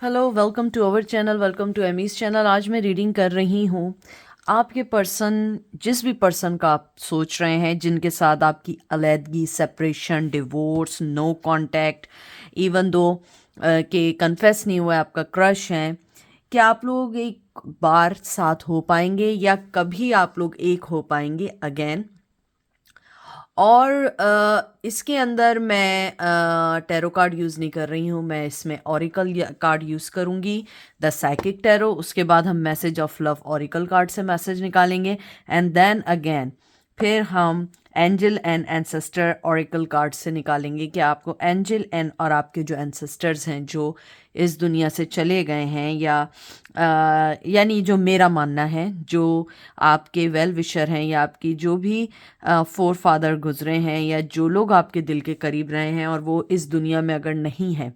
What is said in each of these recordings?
Hello, welcome to our channel, welcome to Amy's channel. आज मैं reading कर रही हूँ। आपके पर्सन, जिस भी पर्सन का आप सोच रहे हैं, जिनके साथ आपकी अलैदगी, separation, divorce, no contact, even दो के कन्फेस नहीं हुआ है, आपका क्रश है, क्या आप लोग एक बार साथ हो पाएंगे या कभी आप लोग एक हो पाएंगे अगेन? और इसके अंदर मैं टैरो कार्ड यूज़ नहीं कर रही हूँ, मैं इसमें ओरेकल कार्ड यूज़ करूँगी, द साइकिक टैरो। उसके बाद हम message of love Oracle card से मैसेज निकालेंगे, एंड देन अगेन फिर हम angel and ancestor Oracle card से निकालेंगे कि आपको एंजल एंड और आपके जो एंसेस्टर्स हैं जो इस दुनिया से चले गए हैं, या यानी जो मेरा मानना है, जो आपके वेल विशर हैं या आपकी जो भी फोर फादर गुजरे हैं, या जो लोग आपके दिल के करीब रहे हैं और वो इस दुनिया में अगर नहीं है,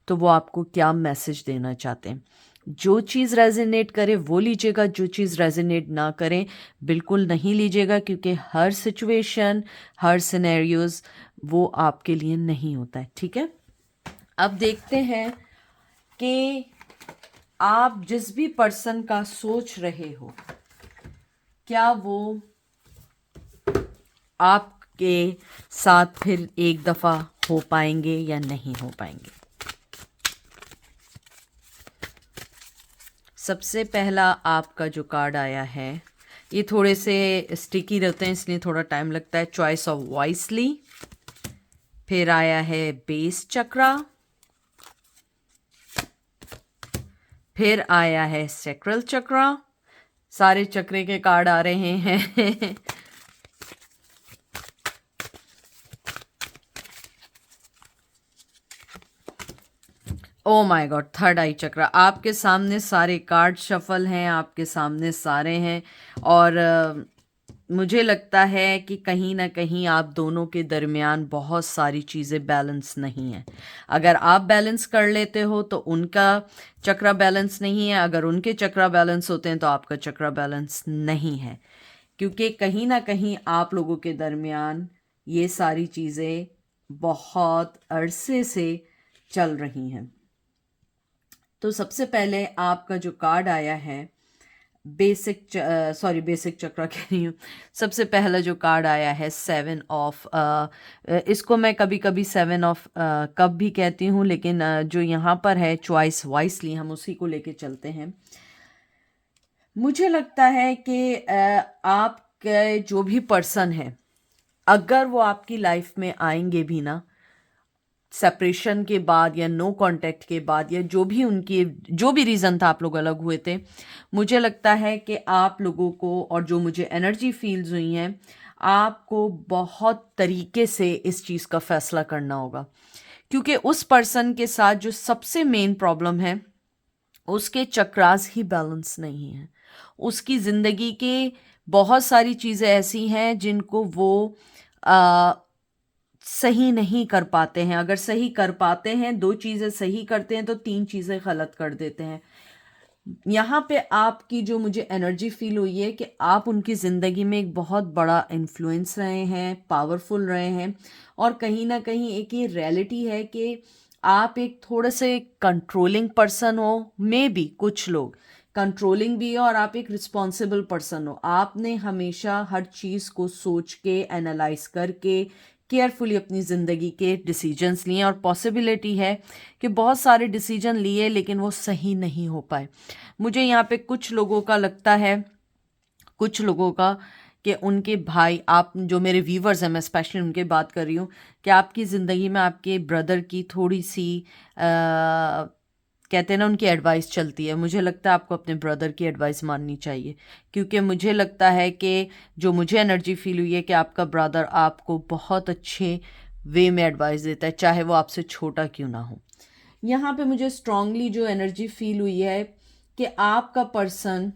तो वो आपको क्या मैसेज देना चाहते हैं। जो चीज़ रेजोनेट करे वो लीजिएगा, जो चीज़ रेजोनेट ना करे बिल्कुल नहीं लीजिएगा, क्योंकि हर सिचुएशन, हर सिनेरियोज वो आपके लिए नहीं होता है। ठीक है, अब देखते हैं कि आप जिस भी पर्सन का सोच रहे हो, क्या वो आपके साथ फिर एक दफ़ा हो पाएंगे या नहीं हो पाएंगे। सबसे पहला आपका जो कार्ड आया है, ये थोड़े से स्टिकी रहते हैं इसलिए थोड़ा टाइम लगता है। Choice of wisely. फिर आया है बेस चक्रा। फिर आया है सैक्रल चक्रा। सारे चक्रे के कार्ड आ रहे हैं। ओ माय गॉड, थर्ड आई चक्रा। आपके सामने सारे कार्ड शफल हैं, आपके सामने सारे हैं, और मुझे लगता है कि कहीं ना कहीं आप दोनों के दरमियान बहुत सारी चीज़ें बैलेंस नहीं हैं। अगर आप बैलेंस कर लेते हो तो उनका चक्रा बैलेंस नहीं है, अगर उनके चक्रा बैलेंस होते हैं तो आपका चक्रा बैलेंस नहीं है, क्योंकि कहीं ना कहीं आप लोगों के दरमियान ये सारी चीज़ें बहुत अरसे से चल रही हैं। तो सबसे पहले आपका जो कार्ड आया है, बेसिक चक्रा कह रही हूँ। सबसे पहला जो कार्ड आया है सेवन ऑफ, इसको मैं कभी कभी सेवन ऑफ कप भी कहती हूँ, लेकिन जो यहाँ पर है चॉइस वाइसली, हम उसी को लेके चलते हैं। मुझे लगता है कि आपके जो भी पर्सन है, अगर वो आपकी लाइफ में आएंगे भी ना, सेपरेशन के बाद या नो कांटेक्ट के बाद, या जो भी उनकी जो भी रीज़न था आप लोग अलग हुए थे, मुझे लगता है कि आप लोगों को, और जो मुझे एनर्जी फील्स हुई हैं, आपको बहुत तरीके से इस चीज़ का फैसला करना होगा, क्योंकि उस पर्सन के साथ जो सबसे मेन प्रॉब्लम है, उसके चक्रास ही बैलेंस नहीं है। उसकी ज़िंदगी के बहुत सारी चीज़ें ऐसी हैं जिनको वो आ, सही नहीं कर पाते हैं। अगर सही कर पाते हैं, दो चीज़ें सही करते हैं, तो तीन चीज़ें गलत कर देते हैं। यहाँ पे आपकी जो मुझे एनर्जी फील हुई है कि आप उनकी ज़िंदगी में एक बहुत बड़ा इन्फ्लुएंस रहे हैं, पावरफुल रहे हैं, और कहीं ना कहीं एक ये रियलिटी है कि आप एक थोड़े से कंट्रोलिंग पर्सन हो। मे बी कुछ लोग कंट्रोलिंग भी है, और आप एक रिस्पॉन्सिबल पर्सन हो। आपने हमेशा हर चीज़ को सोच के, एनालाइज करके, केयरफुली अपनी ज़िंदगी के डिसीजंस लिए, और पॉसिबिलिटी है कि बहुत सारे डिसीजन लिए लेकिन वो सही नहीं हो पाए। मुझे यहाँ पे कुछ लोगों का लगता है, कुछ लोगों का, कि उनके भाई, आप जो मेरे व्यूवर्स हैं, मैं स्पेशली उनके बात कर रही हूँ, कि आपकी ज़िंदगी में आपके ब्रदर की थोड़ी सी कहते हैं ना, उनकी एडवाइस चलती है। मुझे लगता है आपको अपने ब्रदर की एडवाइस माननी चाहिए, क्योंकि मुझे लगता है कि जो मुझे एनर्जी फील हुई है कि आपका ब्रदर आपको बहुत अच्छे वे में एडवाइस देता है, चाहे वो आपसे छोटा क्यों ना हो। यहाँ पे मुझे स्ट्रांगली जो एनर्जी फील हुई है कि आपका पर्सन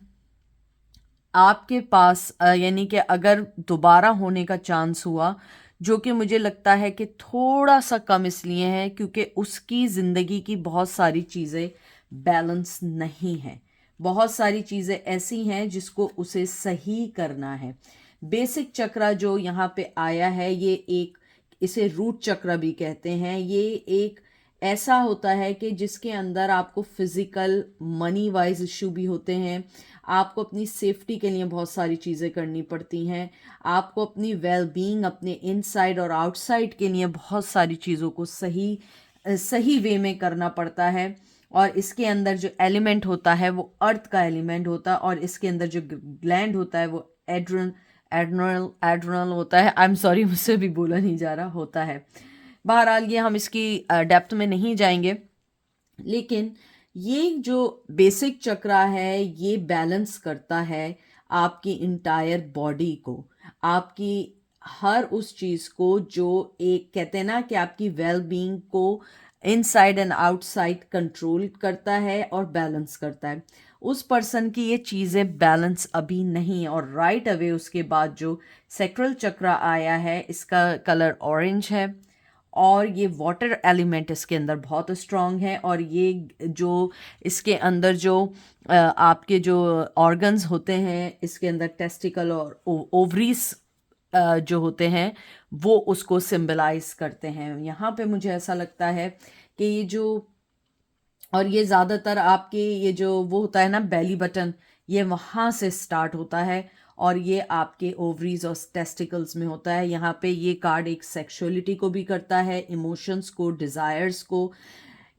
आपके पास, यानी कि अगर दोबारा होने का चांस हुआ, जो कि मुझे लगता है कि थोड़ा सा कम इसलिए है क्योंकि उसकी ज़िंदगी की बहुत सारी चीज़ें बैलेंस नहीं है। बहुत सारी चीज़ें ऐसी हैं जिसको उसे सही करना है। बेसिक चक्रा जो यहाँ पे आया है, ये एक, इसे रूट चक्र भी कहते हैं। ये एक ऐसा होता है कि जिसके अंदर आपको फिजिकल मनी वाइज इशू भी होते हैं, आपको अपनी सेफ्टी के लिए बहुत सारी चीज़ें करनी पड़ती हैं, आपको अपनी वेल बीइंग अपने इनसाइड और आउटसाइड के लिए बहुत सारी चीज़ों को सही वे में करना पड़ता है। और इसके अंदर जो एलिमेंट होता है वो अर्थ का एलिमेंट होता है, और इसके अंदर जो ग्लैंड होता है वो एड्रनल होता है। आई एम सॉरी, मुझसे भी बोला नहीं जा रहा, होता है। बहरहाल ये हम इसकी डेप्थ में नहीं जाएंगे, लेकिन ये जो बेसिक चक्रा है ये बैलेंस करता है आपकी इंटायर बॉडी को, आपकी हर उस चीज़ को जो एक कहते हैं ना कि आपकी वेल बीइंग को इनसाइड एंड आउटसाइड कंट्रोल करता है और बैलेंस करता है। उस पर्सन की ये चीज़ें बैलेंस अभी नहीं है, और राइट अवे उसके बाद जो सेक्रल चक्रा आया है इसका कलर ऑरेंज है, और ये वाटर एलिमेंट इसके अंदर बहुत स्ट्रांग है, और ये जो इसके अंदर जो आपके जो ऑर्गन्स होते हैं इसके अंदर टेस्टिकल और ओवरीज जो होते हैं वो उसको सिंबलाइज करते हैं। यहाँ पे मुझे ऐसा लगता है कि ये जो, और ये ज़्यादातर आपके ये जो वो होता है ना बेली बटन, ये वहाँ से स्टार्ट होता है, और ये आपके ओवरीज और टेस्टिकल्स में होता है। यहाँ पे ये कार्ड एक सेक्सुअलिटी को भी करता है, इमोशंस को, डिज़ायर्स को।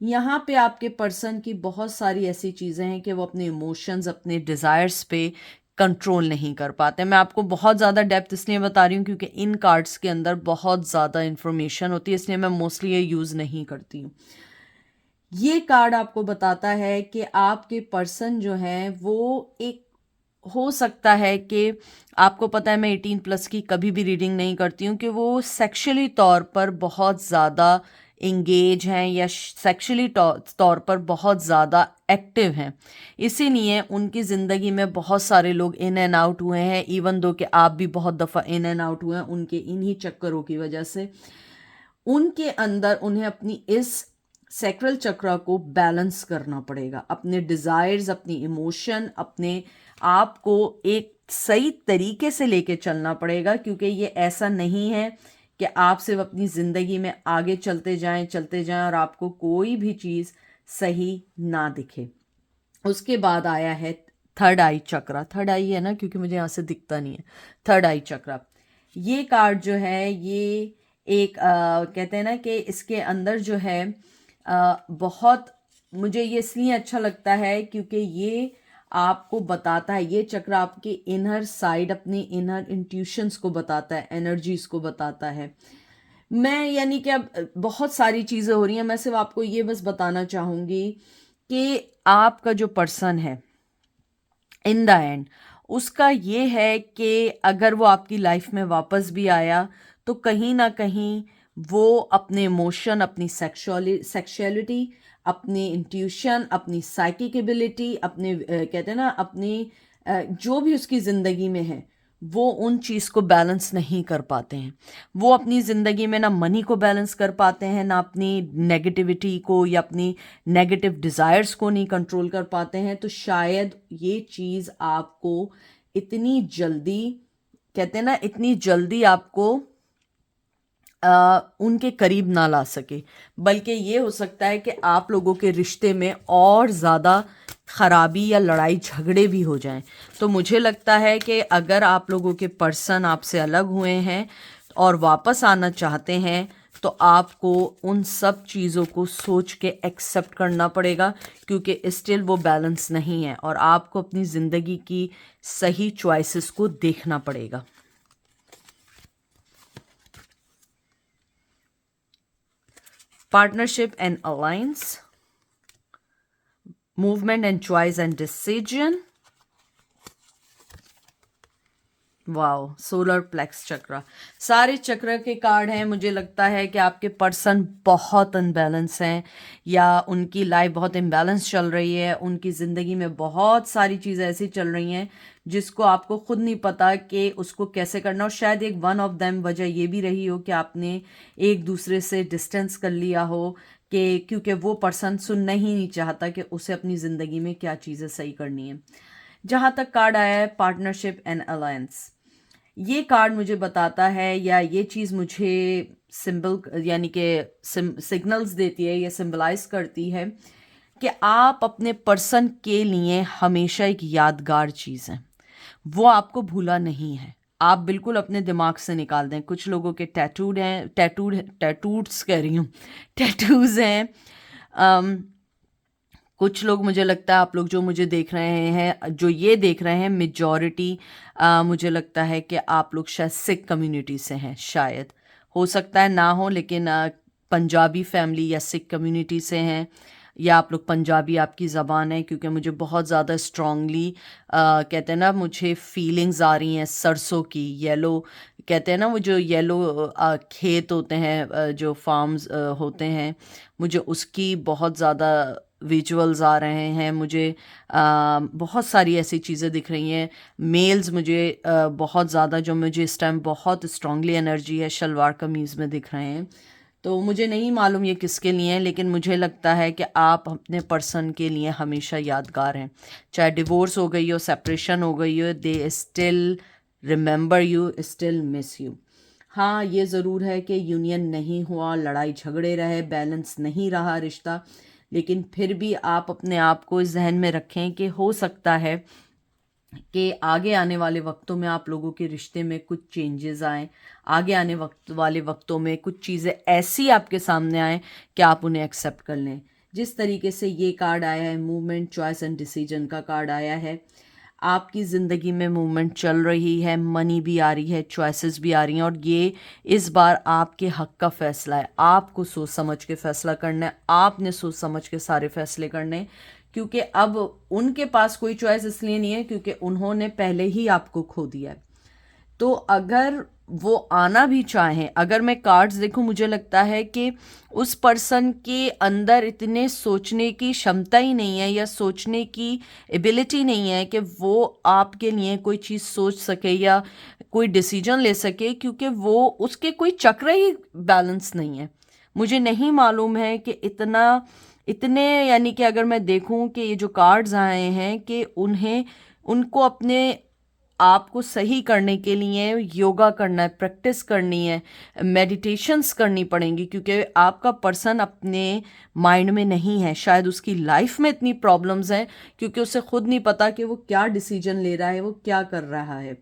यहाँ पे आपके पर्सन की बहुत सारी ऐसी चीज़ें हैं कि वो अपने इमोशंस, अपने डिज़ायर्स पे कंट्रोल नहीं कर पाते। मैं आपको बहुत ज़्यादा डेप्थ इसलिए बता रही हूँ क्योंकि इन कार्ड्स के अंदर बहुत ज़्यादा इन्फॉर्मेशन होती है, इसलिए मैं मोस्टली ये यूज़ नहीं करती हूँ। ये कार्ड आपको बताता है कि आपके पर्सन जो हैं वो एक, हो सकता है कि आपको पता है मैं 18+ की कभी भी रीडिंग नहीं करती हूँ, कि वो सेक्सुअली तौर पर बहुत ज़्यादा इंगेज हैं या सेक्सुअली तौर पर बहुत ज़्यादा एक्टिव हैं। इसीलिए उनकी ज़िंदगी में बहुत सारे लोग इन एंड आउट हुए हैं, इवन दो कि आप भी बहुत दफ़ा इन एंड आउट हुए हैं उनके इन्हीं चक्करों की वजह से। उनके अंदर उन्हें अपनी इस सैक्रल चक्र को बैलेंस करना पड़ेगा, अपने डिज़ायर्स, अपनी इमोशन, अपने आप को एक सही तरीके से लेके चलना पड़ेगा, क्योंकि ये ऐसा नहीं है कि आप सिर्फ अपनी ज़िंदगी में आगे चलते जाएं और आपको कोई भी चीज़ सही ना दिखे। उसके बाद आया है थर्ड आई चक्रा। थर्ड आई है ना, क्योंकि मुझे यहाँ से दिखता नहीं है। थर्ड आई चक्रा, ये कार्ड जो है ये एक कहते हैं ना कि इसके अंदर जो है बहुत, मुझे ये इसलिए अच्छा लगता है क्योंकि ये आपको बताता है, ये चक्र आपके इनर साइड, अपनी इनर इंट्यूशंस को बताता है, एनर्जीज को बताता है। मैं यानी कि अब बहुत सारी चीज़ें हो रही हैं, मैं सिर्फ आपको ये बस बताना चाहूँगी कि आपका जो पर्सन है इन द एंड, उसका ये है कि अगर वो आपकी लाइफ में वापस भी आया तो कहीं ना कहीं वो अपने इमोशन, अपनी सेक्सुअलिटी, अपनी इंट्यूशन, अपनी साइकिक एबिलिटी, अपने कहते हैं ना अपनी जो भी उसकी ज़िंदगी में है वो उन चीज़ को बैलेंस नहीं कर पाते हैं। वो अपनी ज़िंदगी में ना मनी को बैलेंस कर पाते हैं, ना अपनी नेगेटिविटी को या अपनी नेगेटिव डिज़ायर्स को नहीं कंट्रोल कर पाते हैं। तो शायद ये चीज़ आपको इतनी जल्दी, कहते हैं ना इतनी जल्दी आपको उनके करीब ना ला सके, बल्कि ये हो सकता है कि आप लोगों के रिश्ते में और ज़्यादा खराबी या लड़ाई झगड़े भी हो जाएं। तो मुझे लगता है कि अगर आप लोगों के पर्सन आपसे अलग हुए हैं और वापस आना चाहते हैं तो आपको उन सब चीज़ों को सोच के एक्सेप्ट करना पड़ेगा, क्योंकि स्टिल वो बैलेंस नहीं है और आपको अपनी ज़िंदगी की सही चॉइसेस को देखना पड़ेगा। Partnership and alliance, movement and choice and decision, wow, solar plexus chakra, सारे चक्र के कार्ड हैं। मुझे लगता है कि आपके पर्सन बहुत अनबैलेंस हैं या उनकी लाइफ बहुत इम्बैलेंस चल रही है, उनकी ज़िंदगी में बहुत सारी चीज़ें ऐसी चल रही हैं जिसको आपको खुद नहीं पता कि उसको कैसे करना। और शायद एक वन ऑफ देम वजह ये भी रही हो कि आपने एक दूसरे से डिस्टेंस कर लिया हो, कि क्योंकि वो पर्सन सुनना ही नहीं चाहता कि उसे अपनी ज़िंदगी में क्या चीज़ें सही करनी है। जहाँ तक कार्ड आया है पार्टनरशिप एंड अलायंस, ये कार्ड मुझे बताता है या ये चीज़ मुझे सिंबल यानी कि सिग्नल्स देती है या सिंबलाइज करती है कि आप अपने पर्सन के लिए हमेशा एक यादगार चीज़ है, वो आपको भूला नहीं है। आप बिल्कुल अपने दिमाग से निकाल दें। कुछ लोगों के टैटूड्स कह रही हूँ, टैटूज़ हैं। अम, कुछ लोग, मुझे लगता है आप लोग जो मुझे देख रहे हैं, जो ये देख रहे हैं, मेजॉरिटी मुझे लगता है कि आप लोग शायद सिख कम्युनिटी से हैं, शायद, हो सकता है ना हो, लेकिन पंजाबी फैमिली या सिख कम्युनिटी से हैं, या आप लोग पंजाबी आपकी ज़बान है, क्योंकि मुझे बहुत ज़्यादा स्ट्रांगली कहते हैं ना, मुझे फीलिंग्स आ रही हैं सरसों की, येलो, कहते हैं ना वो जो येलो खेत होते हैं, जो फार्म्स होते हैं, मुझे उसकी बहुत ज़्यादा विजुअल्स आ रहे हैं। मुझे बहुत सारी ऐसी चीज़ें दिख रही हैं। मेल्स मुझे बहुत ज़्यादा, जो मुझे इस टाइम बहुत स्ट्रांगली एनर्जी है, शलवार कमीज़ में दिख रहे हैं। तो मुझे नहीं मालूम ये किसके लिए है, लेकिन मुझे लगता है कि आप अपने पर्सन के लिए हमेशा यादगार हैं। चाहे डिवोर्स हो गई हो, सेपरेशन हो गई हो, they still remember you, still miss you. हाँ, ये ज़रूर है कि यूनियन नहीं हुआ, लड़ाई झगड़े रहे, बैलेंस नहीं रहा रिश्ता, लेकिन फिर भी आप अपने आप को इस जहन में रखें कि हो सकता है कि आगे आने वाले वक्तों में आप लोगों के रिश्ते में कुछ चेंजेस आएँ, आगे आने वाले वक्तों में कुछ चीज़ें ऐसी आपके सामने आएँ कि आप उन्हें एक्सेप्ट कर लें। जिस तरीके से ये कार्ड आया है, मूवमेंट, चॉइस एंड डिसीजन का कार्ड आया है, आपकी ज़िंदगी में मूवमेंट चल रही है, मनी भी आ रही है, चॉइसेस भी आ रही हैं, और ये इस बार आपके हक का फ़ैसला है। आपको सोच समझ के फ़ैसला करना है, आपने सोच समझ के सारे फ़ैसले करने हैं, क्योंकि अब उनके पास कोई चॉइस इसलिए नहीं है क्योंकि उन्होंने पहले ही आपको खो दिया है। तो अगर वो आना भी चाहें, अगर मैं कार्ड्स देखूं, मुझे लगता है कि उस पर्सन के अंदर इतने सोचने की क्षमता ही नहीं है या सोचने की एबिलिटी नहीं है कि वो आपके लिए कोई चीज़ सोच सके या कोई डिसीजन ले सके, क्योंकि वो उसके कोई चक्र ही बैलेंस नहीं है। मुझे नहीं मालूम है कि इतने यानी कि अगर मैं देखूं कि ये जो कार्ड्स आए हैं कि उनको अपने आपको सही करने के लिए योगा करना है, प्रैक्टिस करनी है, मेडिटेशंस करनी पड़ेंगी, क्योंकि आपका पर्सन अपने माइंड में नहीं है। शायद उसकी लाइफ में इतनी प्रॉब्लम्स हैं क्योंकि उसे खुद नहीं पता कि वो क्या डिसीजन ले रहा है, वो क्या कर रहा है।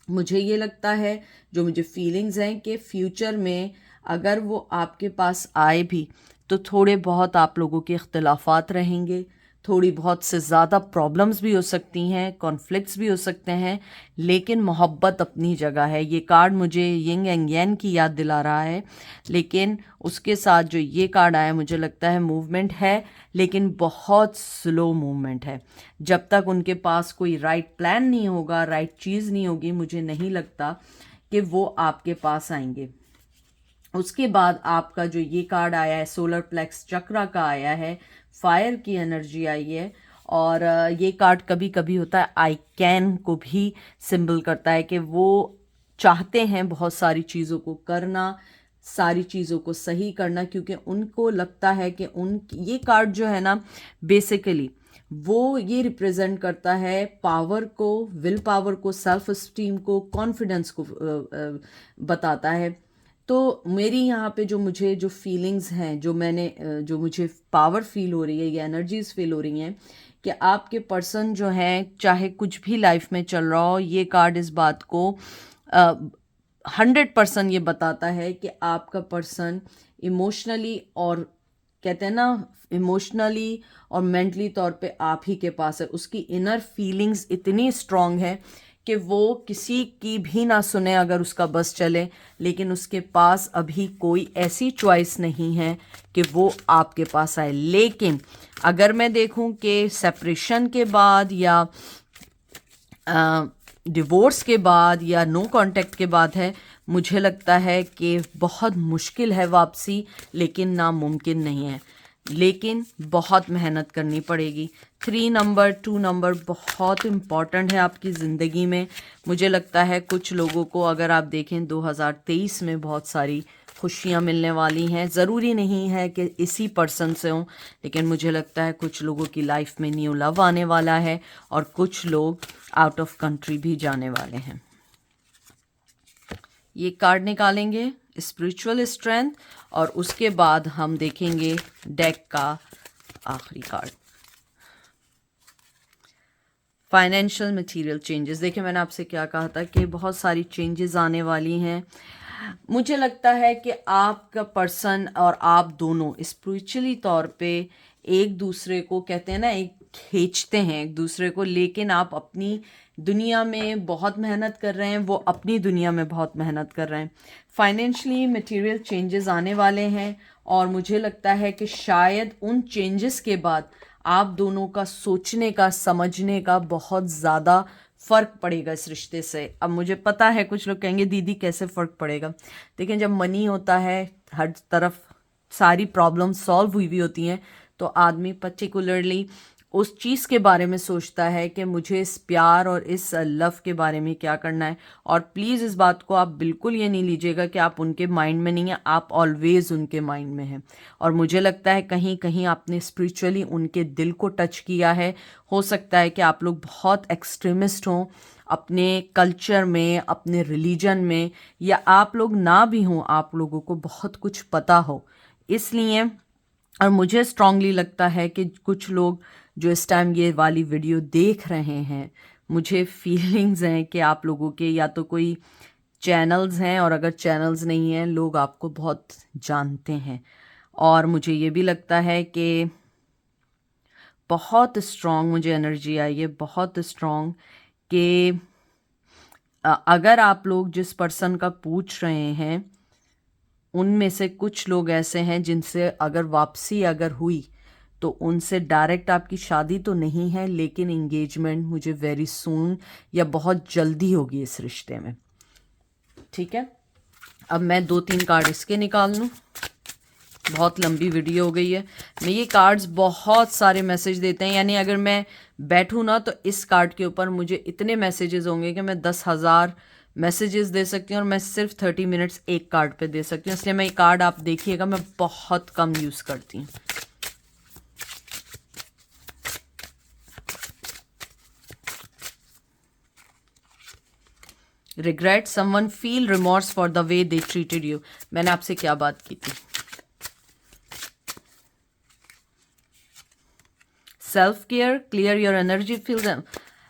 मुझे ये लगता है, जो मुझे फीलिंग्स हैं, कि फ्यूचर में अगर वो आपके पास आए भी तो थोड़े बहुत आप लोगों के इख्तिलाफात रहेंगे, थोड़ी बहुत से ज़्यादा प्रॉब्लम्स भी हो सकती हैं, कॉन्फ्लिक्ट्स भी हो सकते हैं, लेकिन मोहब्बत अपनी जगह है। ये कार्ड मुझे यिंग एंड यांग की याद दिला रहा है, लेकिन उसके साथ जो ये कार्ड आया, मुझे लगता है मूवमेंट है, लेकिन बहुत स्लो मूवमेंट है। जब तक उनके पास कोई राइट प्लान नहीं होगा, राइट चीज़ नहीं होगी, मुझे नहीं लगता कि वो आपके पास आएंगे। उसके बाद आपका जो ये कार्ड आया है, सोलर प्लेक्स चक्रा का आया है, फायर की एनर्जी आई है, और ये कार्ड कभी कभी होता है आई कैन को भी सिंबल करता है कि वो चाहते हैं बहुत सारी चीज़ों को करना, सारी चीज़ों को सही करना, क्योंकि उनको लगता है कि ये कार्ड जो है ना, बेसिकली वो ये रिप्रेजेंट करता है पावर को, विल पावर को, सेल्फ स्टीम को, कॉन्फिडेंस को बताता है। तो मेरी यहाँ पे जो फीलिंग्स हैं, जो मुझे पावर फील हो रही है या एनर्जीज फील हो रही हैं, कि आपके पर्सन जो हैं, चाहे कुछ भी लाइफ में चल रहा हो, ये कार्ड इस बात को 100% ये बताता है कि आपका पर्सन इमोशनली, और कहते हैं ना, इमोशनली और मेंटली तौर पे आप ही के पास है। उसकी इनर फीलिंग्स इतनी स्ट्रांग है कि वो किसी की भी ना सुने अगर उसका बस चले, लेकिन उसके पास अभी कोई ऐसी चॉइस नहीं है कि वो आपके पास आए। लेकिन अगर मैं देखूं कि सेपरेशन के बाद या डिवोर्स के बाद या नो कांटेक्ट के बाद है, मुझे लगता है कि बहुत मुश्किल है वापसी, लेकिन नामुमकिन नहीं है, लेकिन बहुत मेहनत करनी पड़ेगी। 3 नंबर, 2 नंबर बहुत इम्पॉर्टेंट है आपकी ज़िंदगी में। मुझे लगता है कुछ लोगों को, अगर आप देखें 2023 में बहुत सारी खुशियाँ मिलने वाली हैं। ज़रूरी नहीं है कि इसी पर्सन से हों, लेकिन मुझे लगता है कुछ लोगों की लाइफ में न्यू लव आने वाला है, और कुछ लोग आउट ऑफ कंट्री भी जाने वाले हैं। ये कार्ड निकालेंगे स्पिरिचुअल स्ट्रेंथ, और उसके बाद हम देखेंगे डेक का आखिरी कार्ड फाइनेंशियल मटेरियल चेंजेस। देखिए मैंने आपसे क्या कहा था कि बहुत सारी चेंजेस आने वाली हैं। मुझे लगता है कि आपका पर्सन और आप दोनों स्पिरिचुअली तौर पे एक दूसरे को कहते हैं ना, एक खींचते हैं एक दूसरे को, लेकिन आप अपनी दुनिया में बहुत मेहनत कर रहे हैं, वो अपनी दुनिया में बहुत मेहनत कर रहे हैं। फाइनेंशियली मटेरियल चेंजेस आने वाले हैं, और मुझे लगता है कि शायद उन चेंजेस के बाद आप दोनों का सोचने का, समझने का बहुत ज़्यादा फ़र्क पड़ेगा इस रिश्ते से। अब मुझे पता है कुछ लोग कहेंगे दीदी कैसे फ़र्क पड़ेगा। देखिए जब मनी होता है, हर तरफ सारी प्रॉब्लम सॉल्व हुई होती हैं, तो आदमी पर्टिकुलरली उस चीज़ के बारे में सोचता है कि मुझे इस प्यार और इस लव के बारे में क्या करना है। और प्लीज़ इस बात को आप बिल्कुल ये नहीं लीजिएगा कि आप उनके माइंड में नहीं हैं, आप ऑलवेज़ उनके माइंड में हैं। और मुझे लगता है कहीं कहीं आपने स्पिरिचुअली उनके दिल को टच किया है। हो सकता है कि आप लोग बहुत एक्सट्रीमिस्ट हों अपने कल्चर में, अपने रिलीजन में, या आप लोग ना भी हों, आप लोगों को बहुत कुछ पता हो। इसलिए और मुझे स्ट्रांगली लगता है कि कुछ लोग जो इस टाइम ये वाली वीडियो देख रहे हैं, मुझे फीलिंग्स हैं कि आप लोगों के या तो कोई चैनल्स हैं, और अगर चैनल्स नहीं हैं लोग आपको बहुत जानते हैं। और मुझे ये भी लगता है कि बहुत स्ट्रांग मुझे एनर्जी आई है, बहुत स्ट्रांग, कि अगर आप लोग जिस पर्सन का पूछ रहे हैं उनमें से कुछ लोग ऐसे हैं जिनसे अगर वापसी अगर हुई तो उनसे डायरेक्ट आपकी शादी तो नहीं है, लेकिन इंगेजमेंट मुझे वेरी सून या बहुत जल्दी होगी इस रिश्ते में। ठीक है, अब मैं 2-3 कार्ड इसके निकाल लूँ, बहुत लंबी वीडियो हो गई है। मैं ये कार्ड्स बहुत सारे मैसेज देते हैं, यानी अगर मैं बैठूँ ना तो इस कार्ड के ऊपर मुझे इतने मैसेजेस होंगे कि मैं 10,000 मैसेजेस दे सकती हूँ, और मैं सिर्फ 30 मिनट्स एक कार्ड पे दे सकती हूँ। इसलिए मैं ये कार्ड आप देखिएगा मैं बहुत कम यूज़ करती हूँ। Regret someone, feel remorse for the way they treated you. मैंने आपसे क्या बात की थी? Self care, clear your energy field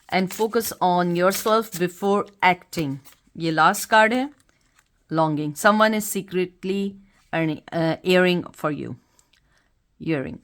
and focus on yourself before acting. ये लास्ट कार्ड है। Longing, someone is secretly yearning for you, yearning.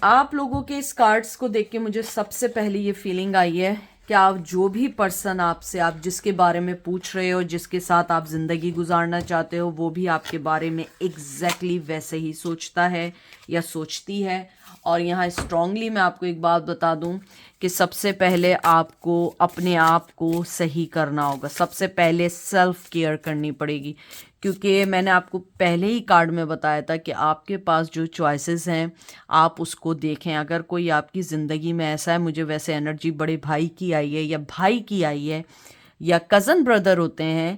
आप लोगों के इस कार्ड्स को देख के मुझे सबसे पहले ये फीलिंग आई है कि आप जो भी पर्सन आपसे, आप जिसके बारे में पूछ रहे हो, जिसके साथ आप ज़िंदगी गुजारना चाहते हो, वो भी आपके बारे में एग्जैक्टली वैसे ही सोचता है या सोचती है। और यहाँ स्ट्रांगली मैं आपको एक बात बता दूं कि सबसे पहले आपको अपने आप को सही करना होगा, सबसे पहले सेल्फ केयर करनी पड़ेगी। क्योंकि मैंने आपको पहले ही कार्ड में बताया था कि आपके पास जो चॉइसेस हैं आप उसको देखें। अगर कोई आपकी ज़िंदगी में ऐसा है, मुझे वैसे एनर्जी बड़े भाई की आई है या भाई की आई है या कज़न ब्रदर होते हैं,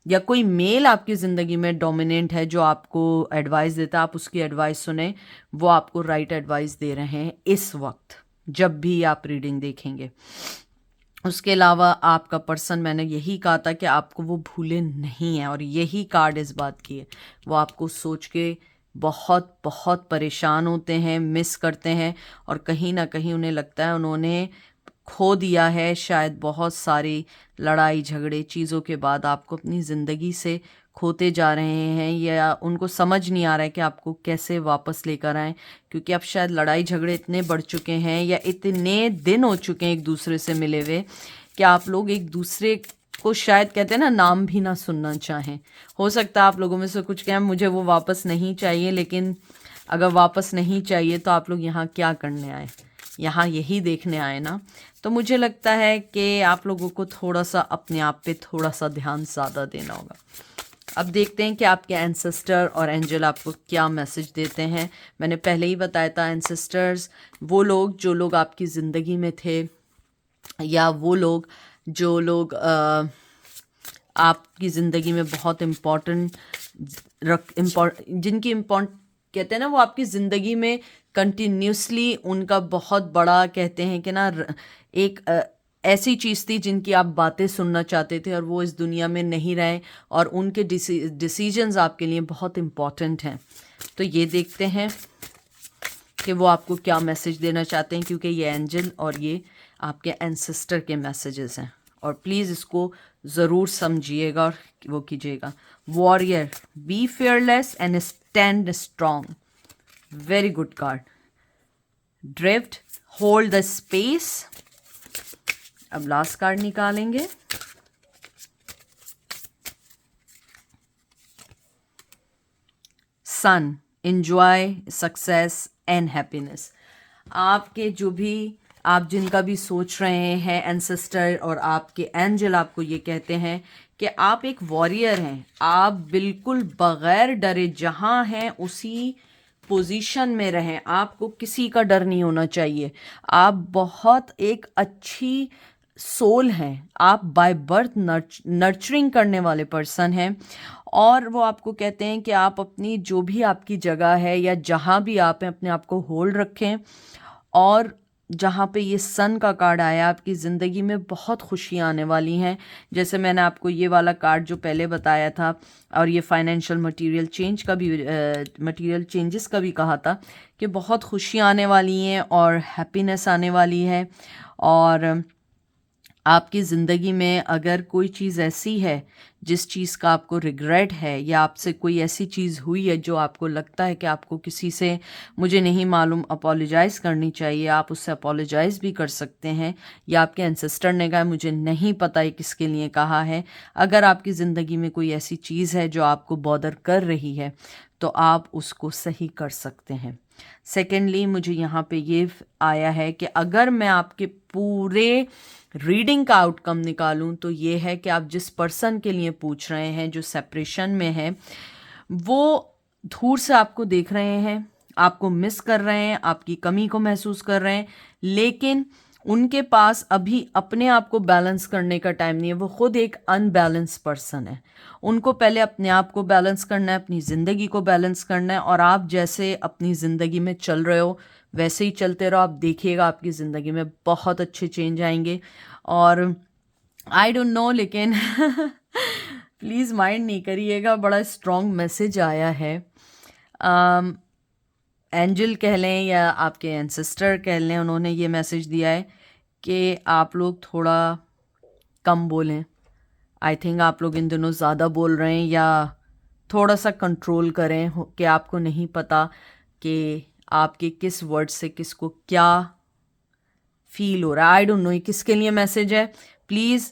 या कोई मेल आपकी ज़िंदगी में डोमिनेंट है जो आपको एडवाइस देता है, आप उसकी एडवाइस सुने, वो आपको राइट एडवाइस दे रहे हैं इस वक्त जब भी आप रीडिंग देखेंगे। उसके अलावा आपका पर्सन, मैंने यही कहा था कि आपको वो भूले नहीं है, और यही कार्ड इस बात की है। वो आपको सोच के बहुत बहुत परेशान होते हैं, मिस करते हैं, और कहीं ना कहीं उन्हें लगता है उन्होंने खो दिया है शायद बहुत सारी लड़ाई झगड़े चीज़ों के बाद, आपको अपनी ज़िंदगी से खोते जा रहे हैं, या उनको समझ नहीं आ रहा है कि आपको कैसे वापस लेकर आएं। क्योंकि अब शायद लड़ाई झगड़े इतने बढ़ चुके हैं या इतने दिन हो चुके हैं एक दूसरे से मिले हुए कि आप लोग एक दूसरे को शायद कहते हैं ना नाम भी ना सुनना चाहें। हो सकता है आप लोगों में से कुछ कहें मुझे वो वापस नहीं चाहिए, लेकिन अगर वापस नहीं चाहिए तो आप लोग यहाँ क्या करने आए, यहाँ यही देखने आए ना। तो मुझे लगता है कि आप लोगों को थोड़ा सा अपने आप पे थोड़ा सा ध्यान ज़्यादा देना होगा। अब देखते हैं कि आपके एंसेस्टर और एंजल आपको क्या मैसेज देते हैं। मैंने पहले ही बताया था, एंसेस्टर्स वो लोग जो लोग आपकी ज़िंदगी में थे, या वो लोग जो लोग आपकी ज़िंदगी में बहुत इम्पॉर्टेंट जिनकी कहते हैं ना, वो आपकी ज़िंदगी में कंटिन्यूसली उनका बहुत बड़ा कहते हैं कि ना एक ऐसी चीज़ थी जिनकी आप बातें सुनना चाहते थे और वो इस दुनिया में नहीं रहे, और उनके डिसीजंस आपके लिए बहुत इम्पॉर्टेंट हैं। तो ये देखते हैं कि वो आपको क्या मैसेज देना चाहते हैं, क्योंकि ये एंजल और ये आपके एंसेस्टर के मैसेजेस हैं। और प्लीज़ इसको ज़रूर समझिएगा और वो कीजिएगा। Warrior, be fearless and stand strong, very good card. Drift, hold the space. अब लास्ट कार्ड निकालेंगे। सन, एंजॉय सक्सेस एंड हैप्पीनेस। आपके जो भी, आप जिनका भी सोच रहे हैं एंसेस्टर और आपके एंजल आपको ये कहते हैं कि आप एक वॉरियर हैं। आप बिल्कुल बग़ैर डरे जहाँ हैं उसी पोजीशन में रहें, आपको किसी का डर नहीं होना चाहिए। आप बहुत एक अच्छी सोल हैं, आप बाय बर्थ नर्चरिंग करने वाले पर्सन हैं। और वो आपको कहते हैं कि आप अपनी जो भी आपकी जगह है या जहाँ भी आप हैं, अपने आप को होल्ड रखें। और जहाँ पे ये सन का कार्ड आया, आपकी ज़िंदगी में बहुत खुशियाँ आने वाली हैं। जैसे मैंने आपको ये वाला कार्ड जो पहले बताया था, और ये फाइनेंशियल मटेरियल चेंज का भी, मटेरियल चेंजेस का भी कहा था कि बहुत खुशियाँ आने वाली हैं और हैप्पीनेस आने वाली है। और आपकी ज़िंदगी में अगर कोई चीज़ ऐसी है जिस चीज़ का आपको रिग्रेट है, या आपसे कोई ऐसी चीज़ हुई है जो आपको लगता है कि आपको किसी से, मुझे नहीं मालूम, अपोलोजाइज़ करनी चाहिए, आप उससे अपोलोजाइज़ भी कर सकते हैं। या आपके एंसेस्टर ने कहा, मुझे नहीं पता ये किसके लिए कहा है। अगर आपकी ज़िंदगी में कोई ऐसी चीज़ है जो आपको बॉदर कर रही है, तो आप उसको सही कर सकते हैं। सेकेंडली, मुझे यहाँ पे ये आया है कि अगर मैं आपके पूरे रीडिंग का आउटकम निकालूं तो ये है कि आप जिस पर्सन के लिए पूछ रहे हैं, जो सेपरेशन में है, वो दूर से आपको देख रहे हैं, आपको मिस कर रहे हैं, आपकी कमी को महसूस कर रहे हैं, लेकिन उनके पास अभी अपने आप को बैलेंस करने का टाइम नहीं है। वो खुद एक अनबैलेंस पर्सन है। उनको पहले अपने आप को बैलेंस करना है, अपनी ज़िंदगी को बैलेंस करना है। और आप जैसे अपनी ज़िंदगी में चल रहे हो वैसे ही चलते रहो, आप देखिएगा आपकी ज़िंदगी में बहुत अच्छे चेंज आएंगे। और आई डोंट नो, लेकिन प्लीज़ माइंड नहीं करिएगा, बड़ा स्ट्रॉन्ग मैसेज आया है। एंजल कह लें या आपके एंसेस्टर कह लें, उन्होंने ये मैसेज दिया है कि आप लोग थोड़ा कम बोलें। आई थिंक आप लोग इन दिनों ज़्यादा बोल रहे हैं, या थोड़ा सा कंट्रोल करें कि आपको नहीं पता कि आपके किस वर्ड से किसको क्या फील हो रहा है। आई डोंट नो ये किसके लिए मैसेज है। प्लीज़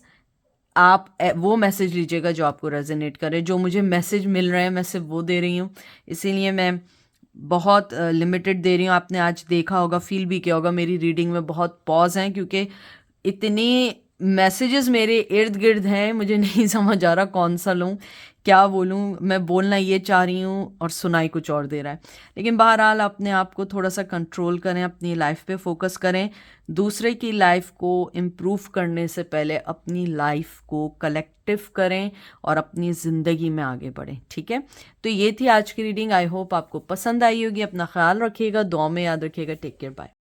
आप वो मैसेज लीजिएगा जो आपको रेजोनेट करे। जो मुझे मैसेज मिल रहे हैं मैं सिर्फ वो दे रही हूँ, इसीलिए मैं बहुत लिमिटेड दे रही हूँ। आपने आज देखा होगा, फील भी किया होगा, मेरी रीडिंग में बहुत पॉज हैं, क्योंकि इतने मैसेजेस मेरे इर्द गिर्द हैं, मुझे नहीं समझ आ रहा कौन सा लूँ, क्या बोलूँ। मैं बोलना ये चाह रही हूँ और सुनाई कुछ और दे रहा है। लेकिन बहरहाल अपने आप को थोड़ा सा कंट्रोल करें, अपनी लाइफ पे फोकस करें। दूसरे की लाइफ को इम्प्रूव करने से पहले अपनी लाइफ को कलेक्टिव करें और अपनी ज़िंदगी में आगे बढ़ें। ठीक है, तो ये थी आज की रीडिंग। आई होप आपको पसंद आई होगी। अपना ख्याल रखिएगा, दुआ में याद रखिएगा। Take care, bye.